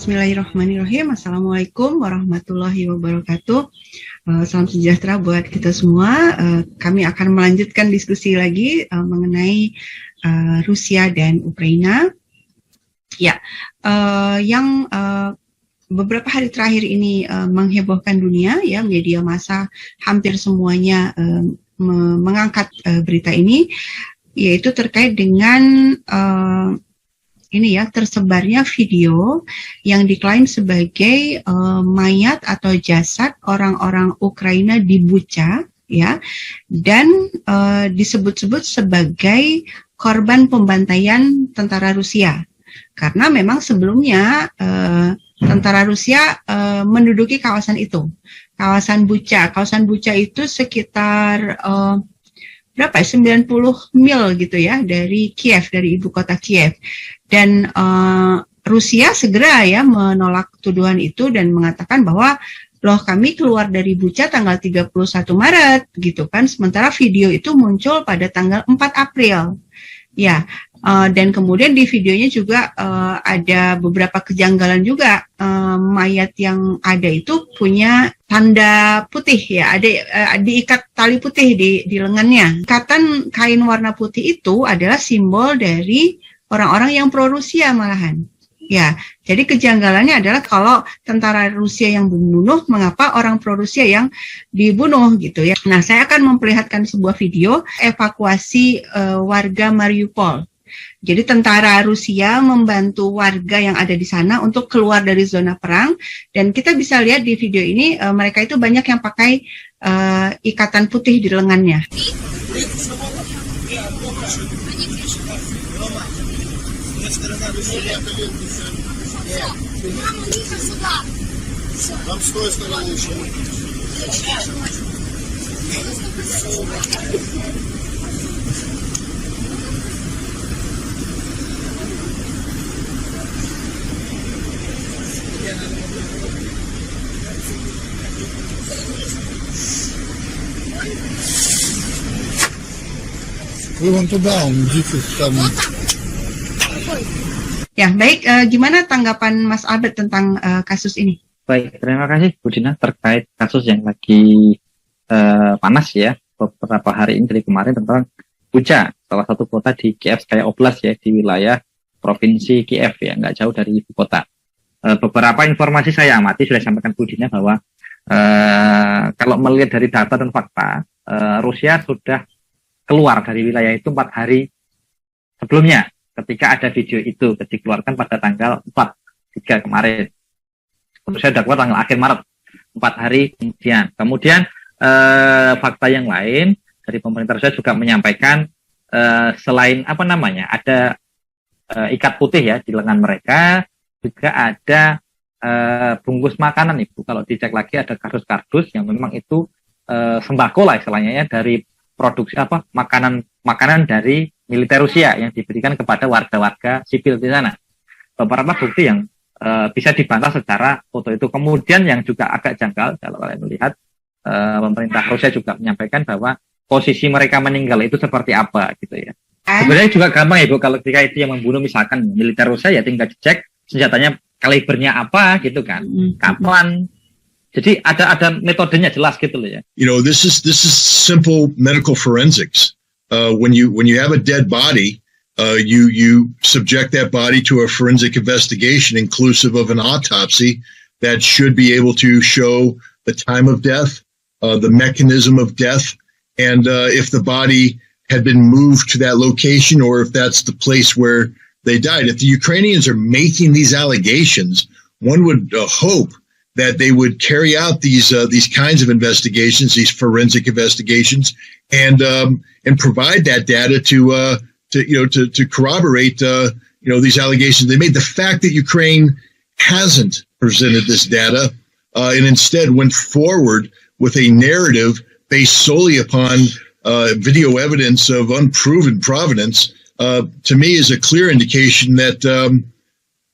Bismillahirrahmanirrahim. Assalamualaikum warahmatullahi wabarakatuh. Salam sejahtera buat kita semua. Kami akan melanjutkan diskusi lagi mengenai Rusia dan Ukraina. Ya, yang beberapa hari terakhir ini menghebohkan dunia, ya, media massa hampir semuanya mengangkat berita ini, yaitu terkait dengan tersebarnya video yang diklaim sebagai mayat atau jasad orang-orang Ukraina di Bucha, ya, dan disebut-sebut sebagai korban pembantaian tentara Rusia. Karena memang sebelumnya tentara Rusia menduduki kawasan itu, kawasan Bucha. Kawasan Bucha itu sekitar 90 mil gitu ya dari Kiev, dari ibu kota Kiev. Dan Rusia segera ya menolak tuduhan itu dan mengatakan bahwa loh, kami keluar dari Bucha tanggal 31 Maret gitu kan, sementara video itu muncul pada tanggal 4 April. Ya, dan kemudian di videonya juga ada beberapa kejanggalan juga. Mayat yang ada itu punya tanda putih, ya, ada diikat tali putih di lengannya. Ikatan kain warna putih itu adalah simbol dari orang-orang yang pro Rusia malahan. Ya, jadi kejanggalannya adalah kalau tentara Rusia yang membunuh, mengapa orang pro Rusia yang dibunuh gitu ya. Nah, saya akan memperlihatkan sebuah video evakuasi warga Mariupol. Jadi tentara Rusia membantu warga yang ada di sana untuk keluar dari zona perang, dan kita bisa lihat di video ini mereka itu banyak yang pakai ikatan putih di lengannya. Ya, baik. Gimana tanggapan Mas Albert tentang kasus ini? Baik, terima kasih Bu Dina terkait kasus yang lagi panas ya beberapa hari ini dari kemarin tentang Bucha, salah satu kota di Kievskaya Oblast ya, di wilayah provinsi Kiev ya, nggak jauh dari ibu kota. Beberapa informasi saya amati sudah disampaikan Bu Dina bahwa kalau melihat dari data dan fakta, Rusia sudah keluar dari wilayah itu 4 hari sebelumnya, ketika ada video itu dikeluarkan pada tanggal 3 kemarin. Rusia sudah keluar tanggal akhir Maret, 4 hari kemudian. Kemudian fakta yang lain dari pemerintah Rusia juga menyampaikan selain ada ikat putih ya di lengan mereka, juga ada bungkus makanan Ibu. Kalau dicek lagi ada kardus-kardus yang memang itu sembako lah istilahnya ya, dari produksi makanan dari militer Rusia yang diberikan kepada warga-warga sipil di sana. Beberapa bukti yang bisa dibantah secara foto itu. Kemudian yang juga agak janggal kalau kalian melihat, pemerintah Rusia juga menyampaikan bahwa posisi mereka meninggal itu seperti apa gitu ya. Sebenarnya juga gampang Ibu, kalau ketika itu yang membunuh misalkan militer Rusia ya tinggal dicek senjatanya kalibernya apa gitu kan, kapan. Jadi ada metodenya jelas gitu loh ya. You know, this is simple medical forensics. When you have a dead body, you subject that body to a forensic investigation inclusive of an autopsy that should be able to show the time of death, the mechanism of death, and if the body had been moved to that location or if that's the place where they died. If the Ukrainians are making these allegations, one would hope that they would carry out these kinds of investigations, these forensic investigations, and provide that data to corroborate these allegations they made. The fact that Ukraine hasn't presented this data and instead went forward with a narrative based solely upon video evidence of unproven provenance, to me is a clear indication that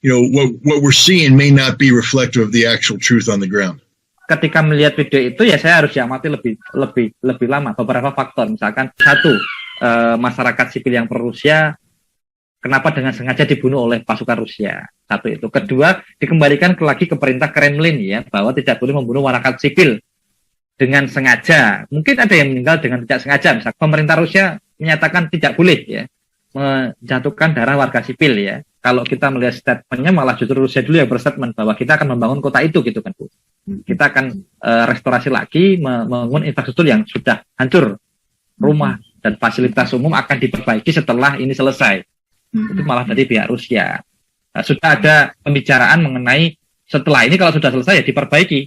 what we're seeing may not be reflective of the actual truth on the ground. Ketika melihat video itu ya saya harus diamati lebih lama. Beberapa faktor, misalkan satu, masyarakat sipil yang pro Rusia kenapa dengan sengaja dibunuh oleh pasukan Rusia. Satu itu. Kedua, dikembalikan lagi ke perintah Kremlin ya, bahwa tidak boleh membunuh masyarakat sipil dengan sengaja. Mungkin ada yang meninggal dengan tidak sengaja. Misalnya pemerintah Rusia menyatakan tidak boleh ya menjatuhkan darah warga sipil ya. Kalau kita melihat statementnya malah justru Rusia dulu yang berstatement bahwa kita akan membangun kota itu gitu kan Bu. Kita akan restorasi lagi, membangun infrastruktur yang sudah hancur. Rumah dan fasilitas umum akan diperbaiki setelah ini selesai. Itu malah dari pihak Rusia. Sudah ada pembicaraan mengenai setelah ini kalau sudah selesai ya diperbaiki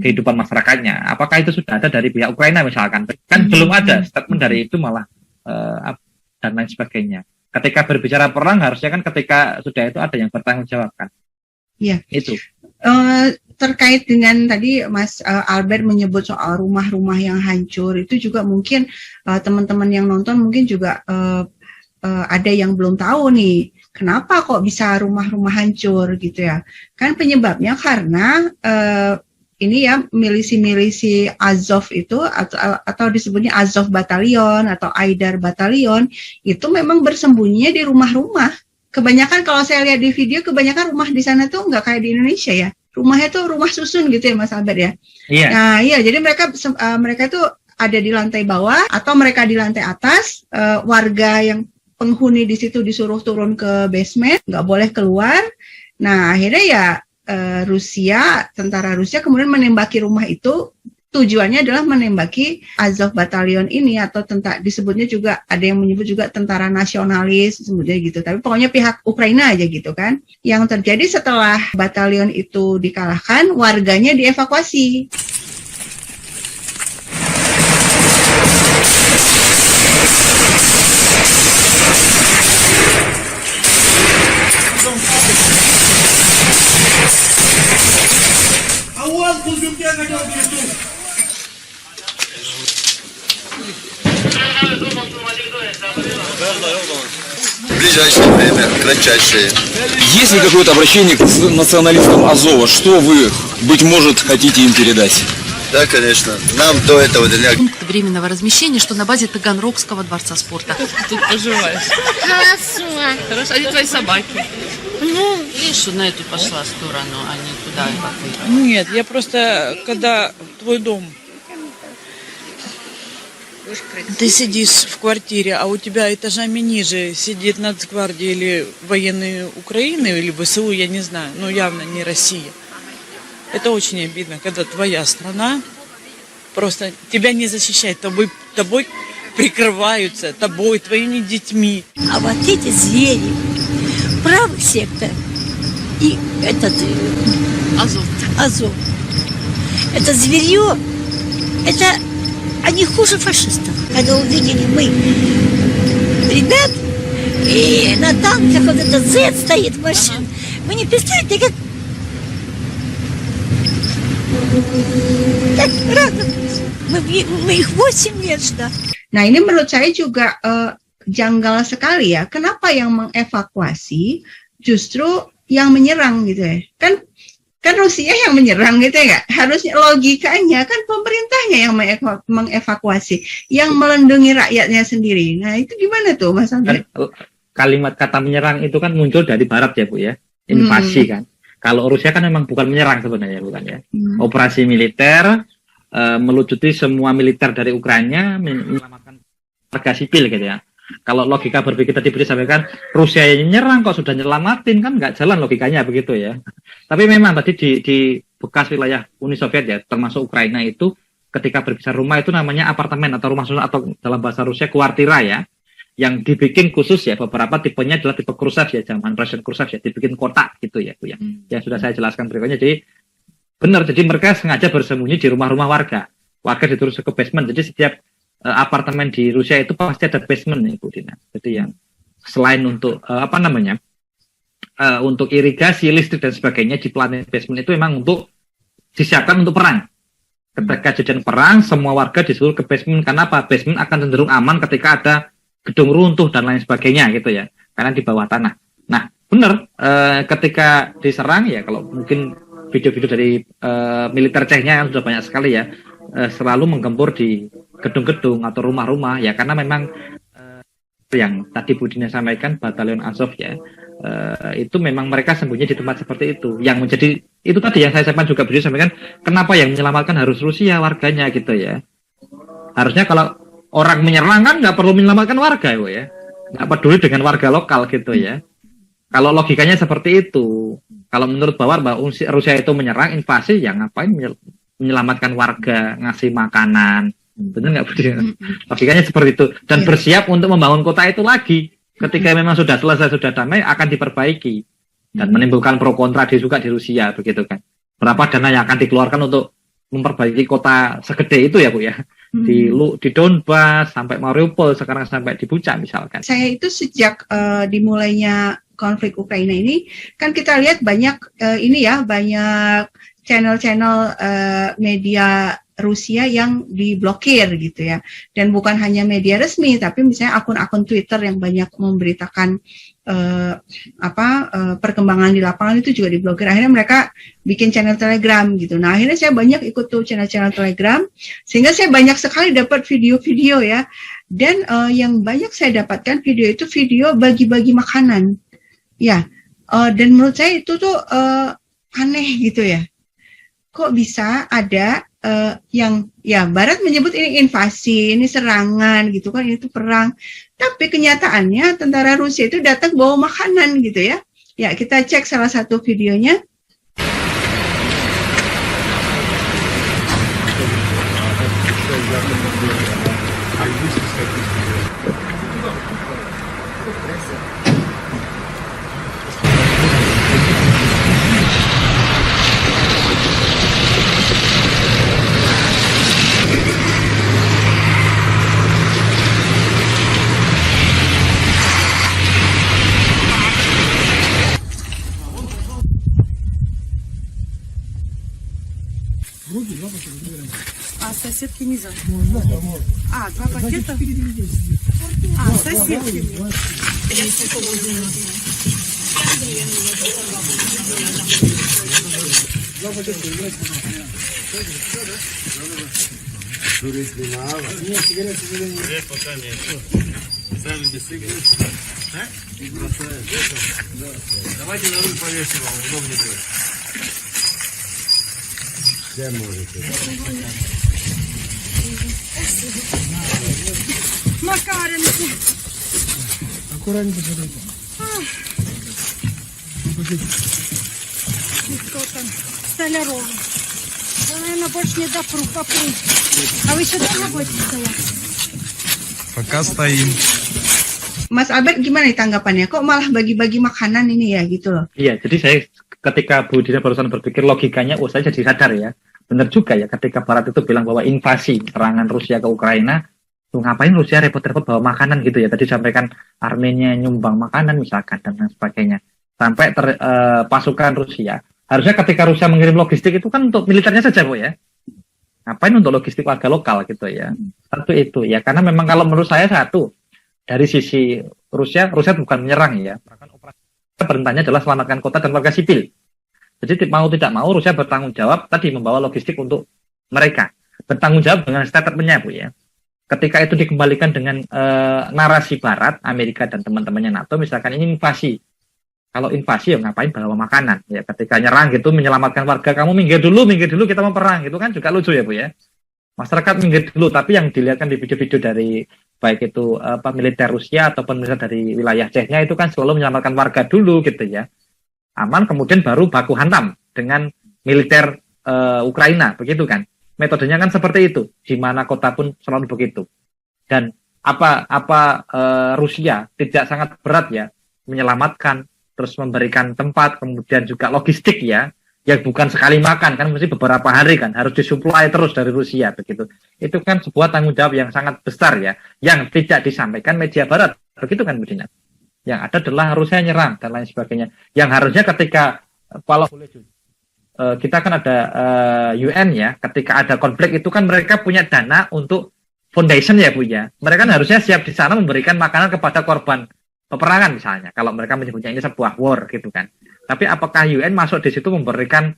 kehidupan masyarakatnya. Apakah itu sudah ada dari pihak Ukraina misalkan? Kan belum ada statement dari itu malah dan lain sebagainya. Ketika berbicara perang harusnya kan ketika sudah itu ada yang bertanggung jawab kan. Iya. Itu. Terkait dengan tadi Mas Albert menyebut soal rumah-rumah yang hancur, itu juga mungkin teman-teman yang nonton mungkin juga ada yang belum tahu nih, kenapa kok bisa rumah-rumah hancur gitu ya. Kan penyebabnya karena ini ya milisi-milisi Azov itu atau disebutnya Azov Batalion atau Aidar Batalion itu memang bersembunyinya di rumah-rumah. Kebanyakan kalau saya lihat di video, kebanyakan rumah di sana tuh nggak kayak di Indonesia ya. Rumahnya tuh rumah susun gitu ya Mas Albert ya. Iya. Nah iya, jadi mereka tuh ada di lantai bawah atau mereka di lantai atas. Warga yang penghuni di situ disuruh turun ke basement, nggak boleh keluar. Nah akhirnya ya tentara Rusia kemudian menembaki rumah itu. Tujuannya adalah menembaki Azov Batalion ini atau disebutnya juga ada yang menyebut juga tentara nasionalis sebutnya gitu. Tapi pokoknya pihak Ukraina aja gitu kan. Yang terjadi setelah batalion itu dikalahkan, warganya dievakuasi. В ближайшее время, кратчайшее. Есть ли какое-то обращение к националистам Азова? Что вы, быть может, хотите им передать? Да, конечно. Нам до этого дня. Пункт временного размещения, что на базе Таганрогского дворца спорта. Тут поживаешь? Хорошо. Хорошо. А где твои собаки? Ну, Видишь, на эту пошла сторону, а не туда какой-то. Нет, я просто, когда твой дом, ты сидишь в квартире, а у тебя этажами ниже сидит Нацгвардия или военные Украины, или ВСУ, я не знаю, но явно не Россия. Это очень обидно, когда твоя страна просто тебя не защищает, тобой прикрываются, тобой, твоими детьми. а вот эти звери, правый сектор и этот Азов. Азов, это зверье, они хуже фашистов. Когда увидели мы ребят, и на танках вот этот Z стоит машина, вы не представляете, как радовались. Мы их 8 лет ждали. Nah ini menurut saya juga janggal sekali ya. Kenapa yang mengevakuasi justru yang menyerang gitu ya? Kan Rusia yang menyerang gitu ya. Harusnya logikanya kan pemerintahnya yang mengevakuasi, yang melindungi rakyatnya sendiri. Nah itu gimana tuh Mas Andre? Kalimat kata menyerang itu kan muncul dari barat ya Bu ya. Invasi kan. Kalau Rusia kan memang bukan menyerang sebenarnya bukan ya. Operasi militer melucuti semua militer dari Ukraina menyelamatkan warga sipil gitu ya. Kalau logika berpikir tadi disampaikan Rusia yang nyerang kok sudah nyelamatin kan nggak jalan logikanya begitu ya. Tapi memang tadi di bekas wilayah Uni Soviet ya termasuk Ukraina itu ketika berbicara rumah itu namanya apartemen atau rumah susun atau dalam bahasa Rusia kwartira ya. Yang dibikin khusus ya beberapa tipenya adalah tipe Khrushchev ya zaman Presiden Khrushchev ya dibikin kotak gitu ya Bu ya. Yang sudah saya jelaskan berikutnya jadi benar jadi mereka sengaja bersembunyi di rumah-rumah warga. Warga dituruh ke basement jadi setiap apartemen di Rusia itu pasti ada basement nih Bu Dina. Jadi yang selain untuk untuk irigasi listrik dan sebagainya di planet basement itu memang untuk disiapkan untuk perang. Ketika kejadian perang semua warga disuruh ke basement karena apa? Basement akan cenderung aman ketika ada gedung runtuh dan lain sebagainya gitu ya. Karena di bawah tanah. Nah benar ketika diserang ya kalau mungkin video-video dari militer Chechnya yang sudah banyak sekali ya selalu menggempur di gedung-gedung atau rumah-rumah ya karena memang yang tadi Bu Dina sampaikan, Batalion Azov ya, itu memang mereka sembunyi di tempat seperti itu. Yang menjadi itu tadi yang saya juga Bu Dina sampaikan, kenapa yang menyelamatkan harus Rusia warganya gitu ya. Harusnya kalau orang menyerang kan nggak perlu menyelamatkan warga ya, nggak peduli dengan warga lokal gitu ya. Kalau logikanya seperti itu, kalau menurut bahwa Rusia itu menyerang invasi, ya ngapain menyelamatkan warga, ngasih makanan. Benar nggak Bu? Logikanya seperti itu, dan bersiap untuk membangun kota itu lagi ketika memang sudah selesai, sudah damai, akan diperbaiki dan menimbulkan pro kontra juga di Rusia begitu kan. Berapa dana yang akan dikeluarkan untuk memperbaiki kota segede itu ya Bu ya, di Donbas sampai Mariupol, sekarang sampai di Bucha misalkan. Saya itu sejak dimulainya konflik Ukraina ini kan kita lihat banyak banyak channel-channel media Rusia yang diblokir gitu ya, dan bukan hanya media resmi tapi misalnya akun-akun Twitter yang banyak memberitakan perkembangan di lapangan itu juga diblokir. Akhirnya mereka bikin channel Telegram gitu. Nah akhirnya saya banyak ikut tuh channel-channel Telegram, sehingga saya banyak sekali dapat video-video ya, dan yang banyak saya dapatkan video itu video bagi-bagi makanan ya, dan menurut saya itu tuh aneh gitu ya, kok bisa ada yang ya Barat menyebut ini invasi, ini serangan gitu kan, itu perang. Tapi kenyataannya tentara Rusia itu datang bawa makanan gitu ya. Ya kita cek salah satu videonya. А соседки не за. А, 2 пакета? А, соседки. Давайте на руль повесим, вам удобнее будет. Макаренко. Аккуратненько, смотрите. И кто там? Столярова. Я, наверное, больше не допру, попру. А вы еще долго будете стоять? Пока стоим. Mas Albert gimana nih tanggapannya? Kok malah bagi-bagi makanan ini ya gitu loh? Iya, jadi saya ketika Bu Dina barusan berpikir logikanya, saya jadi sadar ya. Benar juga ya, ketika Barat itu bilang bahwa invasi serangan Rusia ke Ukraina, tuh ngapain Rusia repot-repot bawa makanan gitu ya. Tadi sampaikan Armenia nyumbang makanan misalkan dan lain sebagainya. Sampai pasukan Rusia. Harusnya ketika Rusia mengirim logistik itu kan untuk militernya saja Bu ya. Ngapain untuk logistik warga lokal gitu ya. Satu itu ya, karena memang kalau menurut saya satu, dari sisi Rusia bukan menyerang ya. Bahkan operasi perintahnya adalah selamatkan kota dan warga sipil. Jadi mau tidak mau Rusia bertanggung jawab tadi membawa logistik untuk mereka. Bertanggung jawab dengan statementnya Bu ya. Ketika itu dikembalikan dengan narasi Barat, Amerika dan teman-temannya NATO, misalkan ini invasi. Kalau invasi ya ngapain bawa makanan ya. Ketika nyerang gitu menyelamatkan warga, kamu minggir dulu kita mau perang, itu kan juga lucu ya Bu ya. Masyarakat minggir dulu, tapi yang dilihatkan di video-video dari baik itu militer Rusia ataupun militer dari wilayah Chechnya itu kan selalu menyelamatkan warga dulu gitu ya. Aman, kemudian baru baku hantam dengan militer Ukraina, begitu kan? Metodenya kan seperti itu, di mana kota pun selalu begitu. Dan Rusia tidak sangat berat ya menyelamatkan, terus memberikan tempat, kemudian juga logistik ya, yang bukan sekali makan kan, mesti beberapa hari kan, harus disuplai terus dari Rusia begitu. Itu kan sebuah tanggung jawab yang sangat besar ya, yang tidak disampaikan media Barat, begitu kan Bu Dina? Yang ada adalah Rusia nyerang dan lain sebagainya. Yang harusnya ketika kalau kita kan ada UN ya, ketika ada konflik itu kan mereka punya dana untuk foundation ya Bu ya. Mereka kan harusnya siap di sana memberikan makanan kepada korban peperangan misalnya. Kalau mereka menyebutnya ini sebuah war gitu kan. Tapi apakah UN masuk di situ memberikan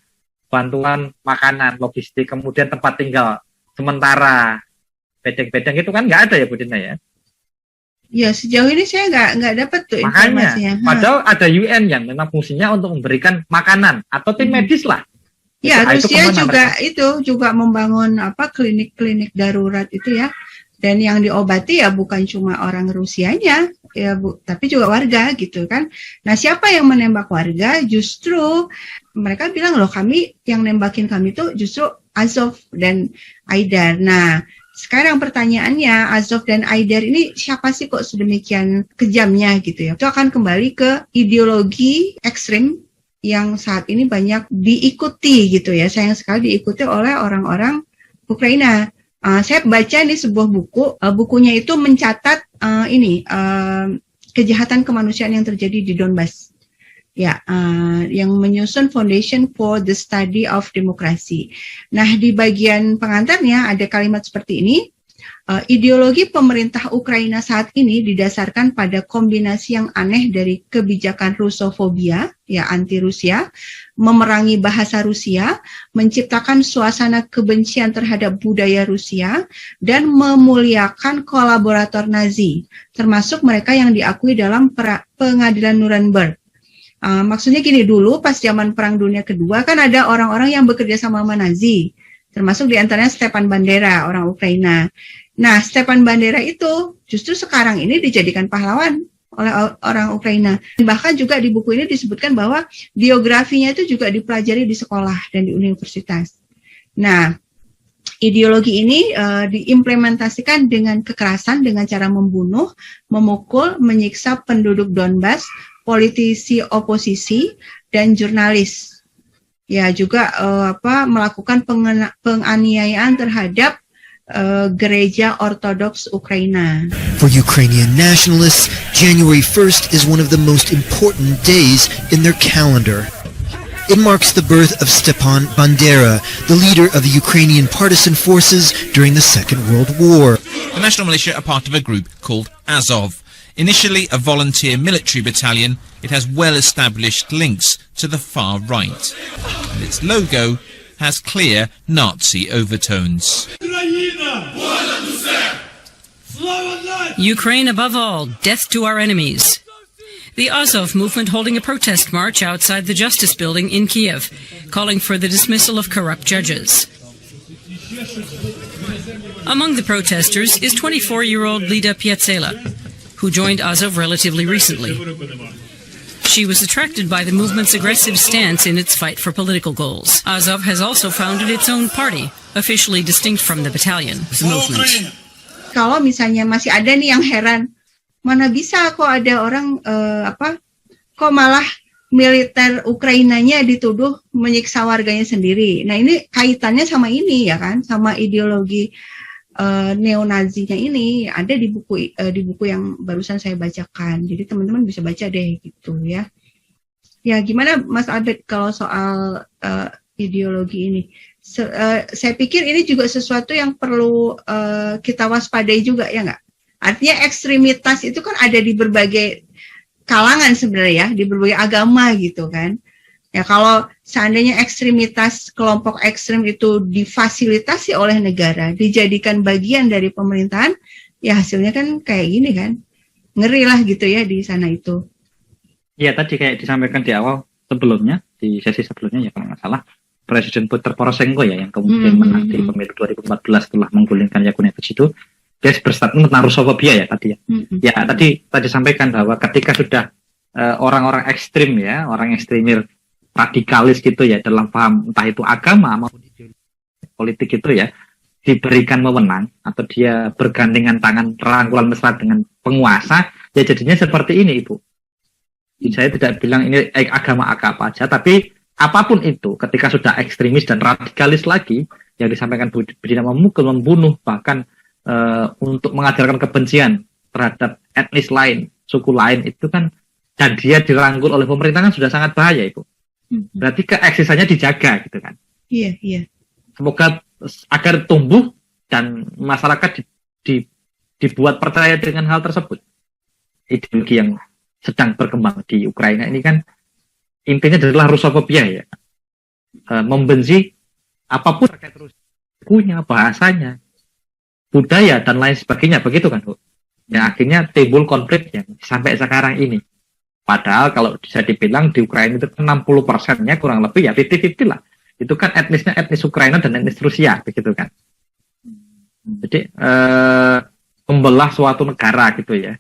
bantuan makanan, logistik, kemudian tempat tinggal sementara, bedeng-bedeng itu kan nggak ada ya Bu Dina ya. Ya, sejauh ini saya nggak dapat tuh Makanya, informasinya. padahal ada UN yang memang fungsinya untuk memberikan makanan atau tim medis lah. Ya, Itu Rusia kemana juga mereka? juga membangun klinik-klinik darurat itu ya. Dan yang diobati ya bukan cuma orang Rusianya, ya Bu, tapi juga warga gitu kan. Nah, siapa yang menembak warga? Justru mereka bilang loh, kami yang nembakin kami itu justru Azov dan Aidar. Nah, sekarang pertanyaannya, Azov dan Aidar ini siapa sih kok sedemikian kejamnya gitu ya? Itu akan kembali ke ideologi ekstrim yang saat ini banyak diikuti gitu ya. Sayang sekali diikuti oleh orang-orang Ukraina. Saya baca nih sebuah buku, bukunya itu mencatat kejahatan kemanusiaan yang terjadi di Donbas. Ya, yang menyusun Foundation for the Study of Democracy. Nah, di bagian pengantarnya ada kalimat seperti ini. Ideologi pemerintah Ukraina saat ini didasarkan pada kombinasi yang aneh dari kebijakan Rusofobia, ya anti-Rusia, memerangi bahasa Rusia, menciptakan suasana kebencian terhadap budaya Rusia, dan memuliakan kolaborator Nazi, termasuk mereka yang diakui dalam pengadilan Nuremberg. Maksudnya gini, dulu pas zaman Perang Dunia Kedua kan ada orang-orang yang bekerja sama Nazi, termasuk diantaranya Stepan Bandera, orang Ukraina. Nah, Stepan Bandera itu justru sekarang ini dijadikan pahlawan oleh orang Ukraina. Bahkan juga di buku ini disebutkan bahwa biografinya itu juga dipelajari di sekolah dan di universitas. Nah, ideologi ini diimplementasikan dengan kekerasan, dengan cara membunuh, memukul, menyiksa penduduk Donbas, politisi oposisi, dan jurnalis. Ya, juga melakukan penganiayaan terhadap Gereja Ortodoks Ukraina. For Ukrainian nationalists, January 1st is one of the most important days in their calendar. It marks the birth of Stepan Bandera, the leader of the Ukrainian partisan forces during the Second World War. The National Militia are part of a group called Azov. Initially a volunteer military battalion, it has well-established links to the far right. And its logo has clear Nazi overtones. Ukraine above all, death to our enemies. The Azov movement holding a protest march outside the Justice Building in Kiev, calling for the dismissal of corrupt judges. Among the protesters is 24-year-old Lida Piazzela, who joined Azov relatively recently. She was attracted by the movement's aggressive stance in its fight for political goals. Azov has also founded its own party, officially distinct from the battalion, the movement. Kalau misalnya masih ada nih yang heran, mana bisa kok ada orang kok malah militer Ukrainanya dituduh menyiksa warganya sendiri. Nah, ini kaitannya sama ini ya kan, sama ideologi neo-Nazinya ini ada di buku yang barusan saya bacakan. Jadi teman-teman bisa baca deh gitu ya. Ya, gimana Mas Albert kalau soal ideologi ini? Saya pikir ini juga sesuatu yang perlu kita waspadai juga ya nggak? Artinya ekstremitas itu kan ada di berbagai kalangan sebenarnya ya, di berbagai agama gitu kan. Ya, kalau seandainya ekstremitas kelompok ekstrem itu difasilitasi oleh negara, dijadikan bagian dari pemerintahan, ya hasilnya kan kayak gini kan. Ngeri lah gitu ya di sana itu. Ya, tadi kayak disampaikan di awal sebelumnya, di sesi sebelumnya ya kalau nggak salah, Presiden Petro Poroshenko ya yang kemudian menang di pemilu 2014 setelah menggulingkan Yakunevich itu, dia berstatement tentang Rusofobia ya tadi ya. Ya, tadi sampaikan bahwa ketika sudah orang-orang ekstrim ya, orang ekstrimir radikalis gitu ya dalam paham entah itu agama maupun politik itu ya diberikan wewenang atau dia bergandengan tangan rangkulan mesra dengan penguasa, ya jadinya seperti ini Ibu. Saya tidak bilang ini agama apa aja, tapi apapun itu ketika sudah ekstremis dan radikalis lagi yang disampaikan berzina memukul, membunuh, bahkan untuk mengajarkan kebencian terhadap etnis lain, suku lain itu kan, dan dia dirangkul oleh pemerintah kan sudah sangat bahaya Ibu. Berarti keeksistensinya dijaga gitu kan. Iya. Semoga agar tumbuh dan masyarakat dibuat percaya dengan hal tersebut. Ideologi yang sedang berkembang di Ukraina ini kan intinya adalah Rusofobia ya. Membenci apapun terkait Rusia, sukunya, bahasanya, budaya dan lain sebagainya, begitu kan Bu? Ya akhirnya timbul konflik yang sampai sekarang ini. Padahal kalau bisa dibilang di Ukraina itu 60%-nya kurang lebih ya 50-50 lah. Itu kan etnisnya etnis Ukraina dan etnis Rusia, begitu kan. Jadi membelah suatu negara gitu ya.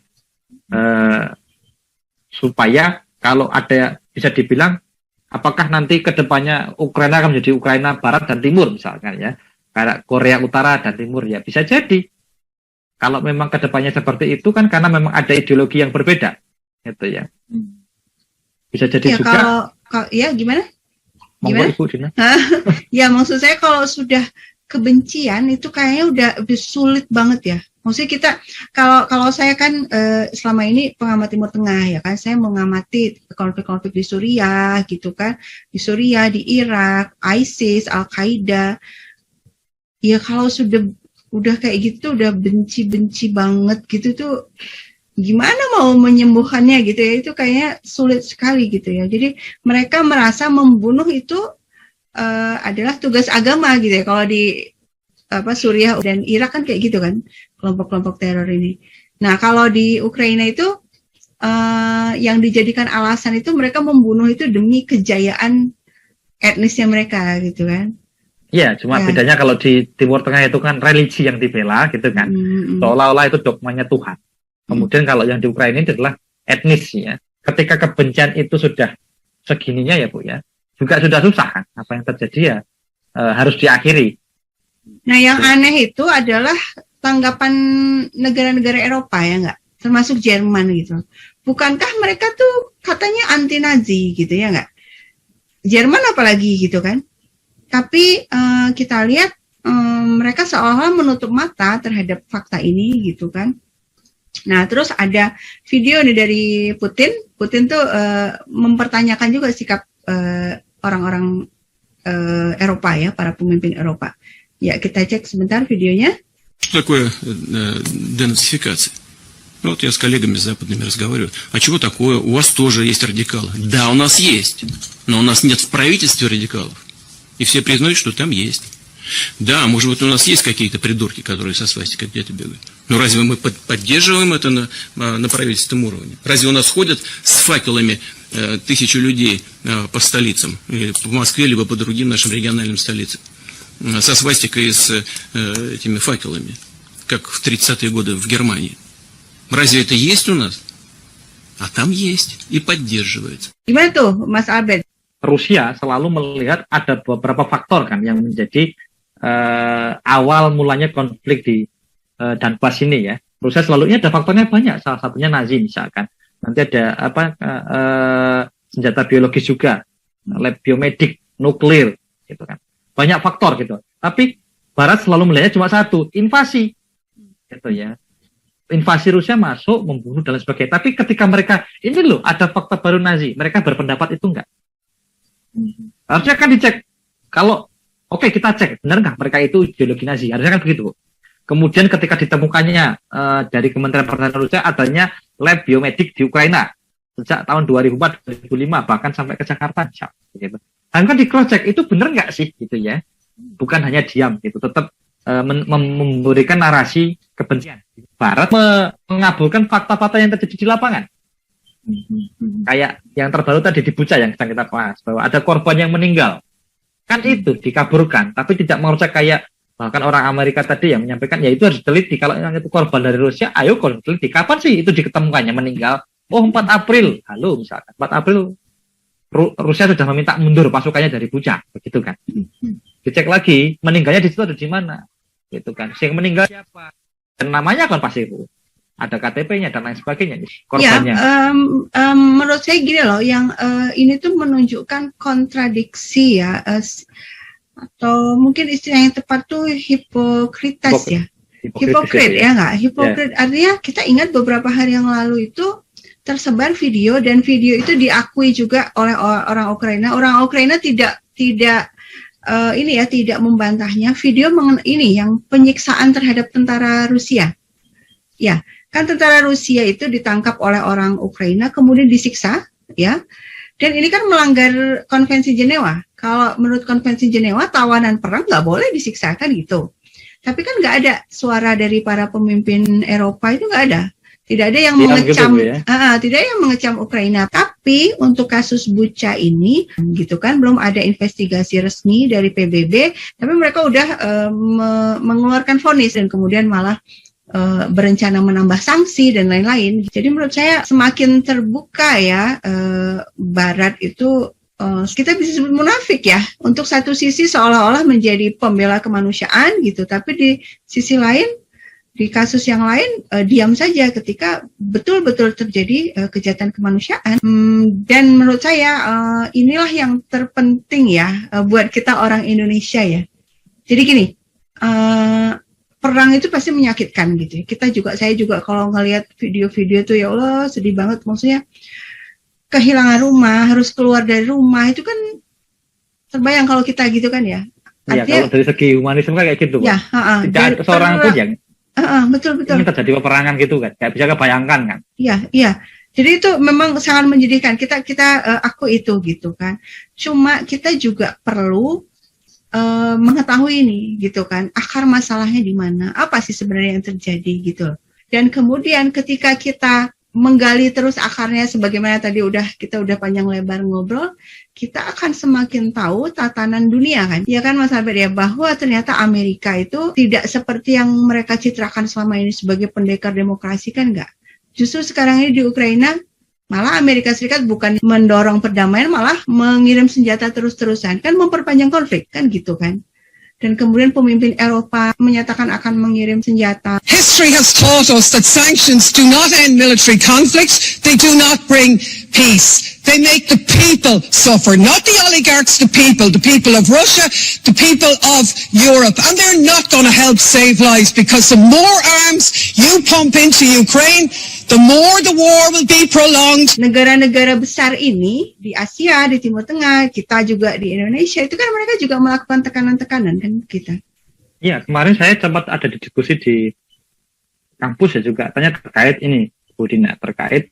Supaya kalau ada, bisa dibilang apakah nanti ke depannya Ukraina akan menjadi Ukraina Barat dan Timur misalkan ya. Kayak Korea Utara dan Timur ya, bisa jadi. Kalau memang ke depannya seperti itu kan karena memang ada ideologi yang berbeda. Gitu ya. Bisa jadi ya, juga. Kalau ya gimana? Gimana? Ibu Dina? Ya maksud saya kalau sudah kebencian itu kayaknya udah sulit banget ya. Maksudnya kita kalau saya kan selama ini pengamat Timur Tengah ya kan, saya mengamati konflik-konflik di Suriah gitu kan, di Suriah, di Irak, ISIS, Al-Qaeda. Ya kalau udah kayak gitu, udah benci-benci banget gitu tuh, gimana mau menyembuhkannya gitu ya, itu kayaknya sulit sekali gitu ya. Jadi mereka merasa membunuh itu adalah tugas agama gitu ya. Kalau di Suriah dan Irak kan kayak gitu kan, kelompok-kelompok teror ini. Nah kalau di Ukraina itu yang dijadikan alasan itu mereka membunuh itu demi kejayaan etnisnya mereka gitu kan. Iya, cuma bedanya kalau di Timur Tengah itu kan religi yang dibela gitu kan, seolah-olah itu dogmanya Tuhan. Kemudian kalau yang di Ukraina ini adalah etnis ya. Ketika kebencian itu sudah segininya ya Bu ya, juga sudah susah kan. Apa yang terjadi ya harus diakhiri. Nah yang aneh itu adalah tanggapan negara-negara Eropa ya nggak, termasuk Jerman gitu. Bukankah mereka tuh katanya anti-Nazi gitu ya nggak? Jerman apalagi gitu kan. Tapi kita lihat mereka seolah-olah menutup mata terhadap fakta ini gitu kan. Nah terus ada video nih dari Putin. Putin tuh mempertanyakan juga sikap orang-orang Eropa ya, para pemimpin Eropa. Ya kita cek sebentar videonya. Что такое денацификация? Вот я с коллегами западными разговариваю. А чего такое? У вас тоже есть радикалы. Да, у нас есть. Но у нас нет в правительстве радикалов. И все признают, что там есть. Да, может быть, у нас есть какие-то придурки, которые со свастикой где-то бегают. Но разве мы поддерживаем это на правительственном уровне? Разве у нас ходят с факелами тысячи людей по столицам? По Москве, либо по другим нашим региональным столицам? Со свастикой и с этими факелами, как в 30-е годы в Германии. Разве это есть у нас? А там есть и поддерживается. Gimana tuh, Mas Abed? Rusia selalu melihat ada beberapa faktor kan yang menjadi awal mulanya konflik di Donbas ini ya. Rusia selalu ini ada faktornya banyak, salah satunya Nazi misalkan. Nanti ada senjata biologis juga, lab biomedik, nuklir gitu kan. Banyak faktor gitu. Tapi Barat selalu melihatnya cuma satu, invasi gitu ya. Invasi Rusia masuk, membunuh dan lain sebagainya. Tapi ketika mereka, ini loh ada fakta baru Nazi, mereka berpendapat itu enggak. Harusnya kan dicek. Kalau oke, kita cek benar nggak mereka itu ideologi Nazi, harusnya kan begitu. Kemudian ketika ditemukannya dari Kementerian Pertahanan Rusia adanya lab biomedik di Ukraina sejak tahun 2004-2005 bahkan sampai ke Jakarta, gitu. Dan kan di cross check itu benar nggak sih gitu ya? Bukan hanya diam gitu, tetap memberikan narasi kebencian. Barat mengabulkan fakta-fakta yang terjadi di lapangan. Kayak yang terbaru tadi di Bucha yang sedang kita bahas, bahwa ada korban yang meninggal. Kan itu dikaburkan, tapi tidak mau cek kayak bahkan orang Amerika tadi yang menyampaikan, ya itu harus diteliti. Kalau yang itu korban dari Rusia, ayo kalau diteliti. Kapan sih itu diketemukannya meninggal? Oh 4 April, halo misalkan 4 April Rusia sudah meminta mundur pasukannya dari Bucha, begitu kan? Dicek lagi, meninggalnya di situ ada di mana? Gitu kan? Yang meninggal siapa? Dan namanya kan pasti itu. Ada KTP-nya dan lain sebagainya korbannya. Ya, menurut saya gini loh, yang ini tuh menunjukkan kontradiksi ya, atau mungkin istilah yang tepat tuh hipokritas ya. Hipokrit ya nggak? Hipokrit artinya kita ingat beberapa hari yang lalu itu tersebar video dan video itu diakui juga oleh orang Ukraina. Orang Ukraina tidak tidak membantahnya. Video ini yang penyiksaan terhadap tentara Rusia. Ya. Kan tentara Rusia itu ditangkap oleh orang Ukraina, kemudian disiksa, ya. Dan ini kan melanggar Konvensi Jenewa. Kalau menurut Konvensi Jenewa, tawanan perang nggak boleh disiksa, kan gitu. Tapi kan nggak ada suara dari para pemimpin Eropa itu nggak ada. Tidak ada yang Diam mengecam, gitu, Bu, ya? tidak ada yang mengecam Ukraina. Tapi untuk kasus Bucha ini, gitu kan, belum ada investigasi resmi dari PBB, tapi mereka udah mengeluarkan vonis dan kemudian malah berencana menambah sanksi dan lain-lain. Jadi menurut saya semakin terbuka ya Barat itu. Kita bisa sebut munafik ya. Untuk satu sisi seolah-olah menjadi pembela kemanusiaan gitu, tapi di sisi lain, di kasus yang lain diam saja ketika betul-betul terjadi kejahatan kemanusiaan. Dan menurut saya inilah yang terpenting ya buat kita orang Indonesia ya. Jadi gini, perang itu pasti menyakitkan gitu. Saya juga kalau ngelihat video-video tuh ya Allah sedih banget, maksudnya kehilangan rumah, harus keluar dari rumah, itu kan terbayang kalau kita gitu kan ya. Iya, kalau dari segi humanisme kayak gitu. Ya, tidak ada seorang pun yang betul. Ini terjadi peperangan gitu kan, nggak bisa kebayangkan kan. Iya. Jadi itu memang sangat menyedihkan. Kita aku itu gitu kan. Cuma kita juga perlu mengetahui ini gitu kan, akar masalahnya di mana, apa sih sebenarnya yang terjadi gitu. Dan kemudian ketika kita menggali terus akarnya, sebagaimana tadi kita udah panjang lebar ngobrol, kita akan semakin tahu tatanan dunia kan. Ya kan Mas Albert ya, bahwa ternyata Amerika itu tidak seperti yang mereka citrakan selama ini sebagai pendekar demokrasi kan enggak. Justru sekarang ini di Ukraina malah Amerika Serikat bukan mendorong perdamaian, malah mengirim senjata terus-terusan, kan memperpanjang konflik kan gitu kan. Dan kemudian pemimpin Eropa menyatakan akan mengirim senjata. History has taught us that sanctions do not end military conflicts. They do not bring peace. They make the people suffer, not the oligarchs, the people of Russia, the people of Europe. And they're not going to help save lives, because the more arms you pump into Ukraine, the more the war will be prolonged. Negara-negara besar ini di Asia, di Timur Tengah, kita juga di Indonesia, itu kan mereka juga melakukan tekanan-tekanan kan kita. Iya, kemarin saya sempat ada di diskusi di kampus ya juga, tanya terkait ini, Bu Dina, terkait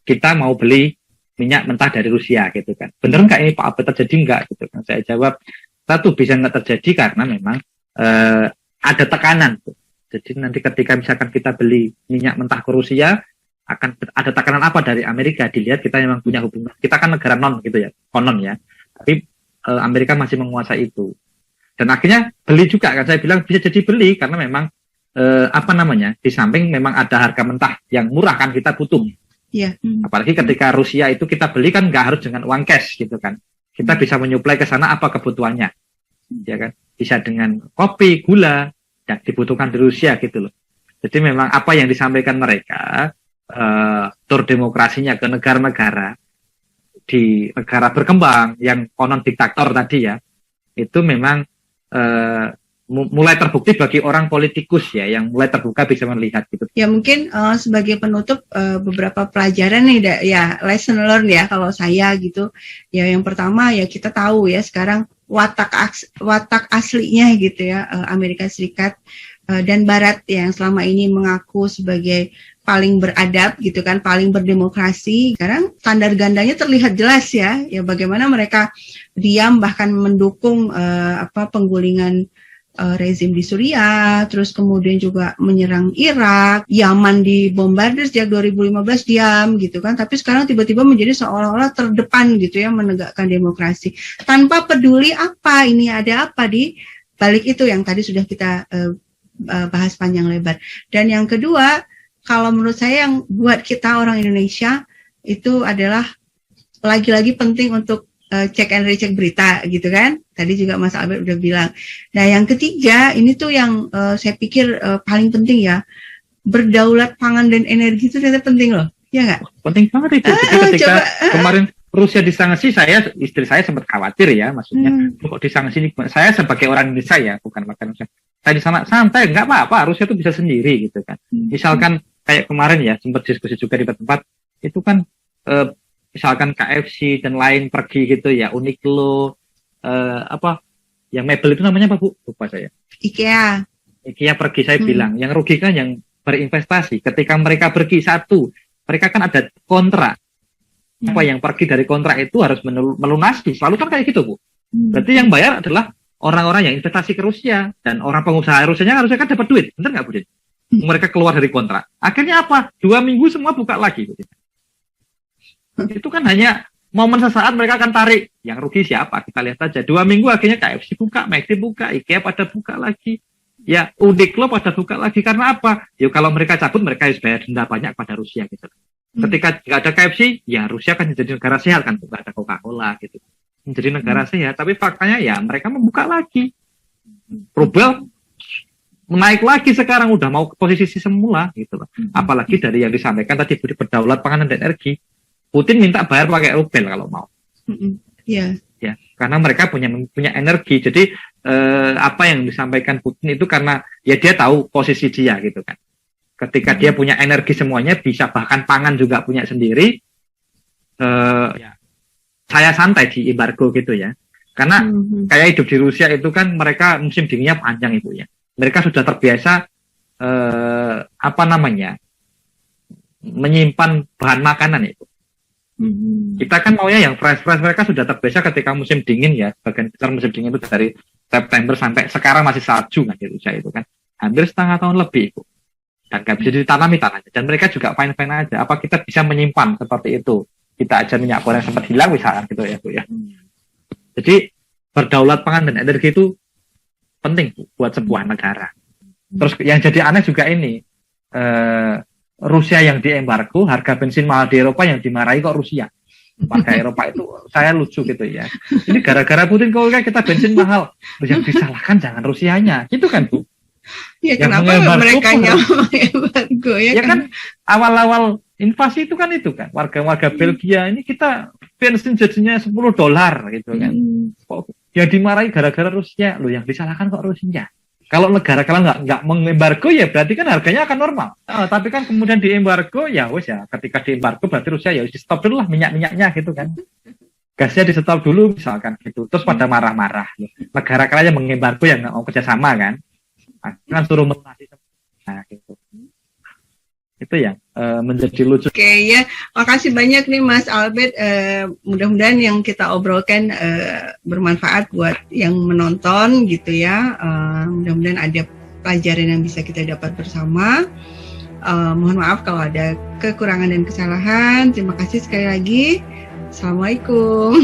kita mau beli minyak mentah dari Rusia gitu kan. Bener nggak ini Pak Abed terjadi nggak gitu kan? Saya jawab, satu bisa nggak terjadi karena memang ada tekanan. Jadi nanti ketika misalkan kita beli minyak mentah ke Rusia, akan ada tekanan apa dari Amerika, dilihat kita memang punya hubungan. Kita kan negara non gitu ya, konon ya. Tapi Amerika masih menguasai itu. Dan akhirnya beli juga kan, saya bilang bisa jadi beli karena memang di samping memang ada harga mentah yang murah kan kita butuh. Iya. Apalagi ketika Rusia itu kita beli kan nggak harus dengan uang cash gitu kan. Kita bisa menyuplai ke sana apa kebutuhannya. Ya kan? Bisa dengan kopi, gula, yang dibutuhkan di Rusia gitu loh. Jadi memang apa yang disampaikan mereka, tur demokrasinya ke negara-negara di negara berkembang yang konon diktator tadi ya, itu memang mulai terbukti bagi orang politikus ya, yang mulai terbuka bisa melihat gitu. Ya mungkin sebagai penutup beberapa pelajaran nih ya, lesson learned ya kalau saya gitu. Ya yang pertama ya kita tahu ya sekarang watak aslinya gitu ya Amerika Serikat dan Barat yang selama ini mengaku sebagai paling beradab gitu kan, paling berdemokrasi. Sekarang standar gandanya terlihat jelas ya bagaimana mereka diam bahkan mendukung penggulingan rezim di Suriah, terus kemudian juga menyerang Irak, Yaman dibombardir sejak 2015 diam gitu kan, tapi sekarang tiba-tiba menjadi seolah-olah terdepan gitu ya menegakkan demokrasi tanpa peduli apa ini ada apa di balik itu yang tadi sudah kita bahas panjang lebar. Dan yang kedua, kalau menurut saya yang buat kita orang Indonesia itu adalah lagi-lagi penting untuk cek and recheck berita gitu kan. Tadi juga Mas Albert udah bilang. Nah yang ketiga ini tuh yang saya pikir paling penting ya, berdaulat pangan dan energi itu ternyata penting loh, ya nggak? Penting banget itu. Jadi ketika kemarin Rusia disanksi, istri saya sempat khawatir ya, maksudnya kok disanksi. Saya sebagai orang Indonesia ya, bukan makan Rusia. Saya di sana santai, nggak apa-apa. Rusia itu bisa sendiri gitu kan. Misalkan kayak kemarin ya sempat diskusi juga di tempat itu kan. Misalkan KFC dan lain pergi gitu ya, Uniqlo, yang mebel itu namanya apa Bu? Lupa saya. IKEA pergi, saya bilang, yang rugi kan yang berinvestasi. Ketika mereka pergi mereka kan ada kontrak. Apa yang pergi dari kontrak itu harus melunasi, selalu kan kayak gitu Bu. Berarti yang bayar adalah orang-orang yang investasi ke Rusia, dan orang pengusaha Rusianya harusnya kan dapat duit, bener nggak Bu? mereka keluar dari kontrak. Akhirnya apa? 2 minggu semua buka lagi. Itu kan hanya momen sesaat mereka akan tarik. Yang rugi siapa? Kita lihat aja. 2 minggu akhirnya KFC buka, McD buka, IKEA pada buka lagi. Ya, Uniqlo pada buka lagi. Karena apa? Ya kalau mereka cabut, mereka harus bayar denda banyak pada Rusia gitu. Ketika nggak ada KFC, ya Rusia kan jadi negara sehat kan. Nggak ada Coca-Cola gitu. Menjadi negara sehat. Tapi faktanya ya mereka membuka lagi. Rubel naik lagi sekarang udah mau ke posisi semula gitu loh. Apalagi dari yang disampaikan tadi berdaulat pangan dan energi. Putin minta bayar pakai rubel kalau mau. Iya. Ya, karena mereka punya energi. Jadi apa yang disampaikan Putin itu karena ya dia tahu posisi dia gitu kan. Ketika dia punya energi semuanya bisa bahkan pangan juga punya sendiri. Ya, saya santai di embargo gitu ya. Karena kayak hidup di Rusia itu kan mereka musim dinginnya panjang itu ya. Mereka sudah terbiasa menyimpan bahan makanan itu. Kita kan maunya yang fresh. Mereka sudah terbiasa ketika musim dingin ya. Bagian besar musim dingin itu dari September sampai sekarang masih salju kan di Rusia itu kan. Hampir setengah tahun lebih itu. Dan gak bisa ditanami tanahnya. Dan mereka juga fine-fine aja. Apa kita bisa menyimpan seperti itu? Kita aja minyak goreng sempat hilang misalkan gitu ya Bu ya. Jadi berdaulat pangan dan energi itu penting buat sebuah negara. Terus yang jadi aneh juga ini, Rusia yang diembargo, harga bensin mahal di Eropa yang dimarahi kok Rusia. Warga Eropa itu saya lucu gitu ya. Ini gara-gara Putin kok kita bensin mahal. Yang disalahkan jangan Rusianya, gitu kan Bu? Ya yang kenapa mereka embargo ya kan awal-awal invasi itu kan warga-warga Belgia ini kita bensin jadinya $10 gitu kan. Yang dimarahi gara-gara Rusia, loh yang disalahkan kok Rusia. Kalau negara kalian nggak mengembargo ya berarti kan harganya akan normal. Tapi kan kemudian diembargo ya wes ya ketika diembargo berarti Rusia ya di stop dulu lah minyaknya gitu kan. Gasnya di stop dulu misalkan gitu. Terus pada marah-marah. Negara kalian yang mengembargo yang nggak mau kerjasama kan. Kan suruh melunasi. Nah gitu. Itu yang menjadi lucu. Oke ya, makasih banyak nih Mas Albert. Mudah-mudahan yang kita obrolkan bermanfaat buat yang menonton gitu ya. Mudah-mudahan ada pelajaran yang bisa kita dapat bersama. Mohon maaf kalau ada kekurangan dan kesalahan. Terima kasih sekali lagi. Assalamualaikum.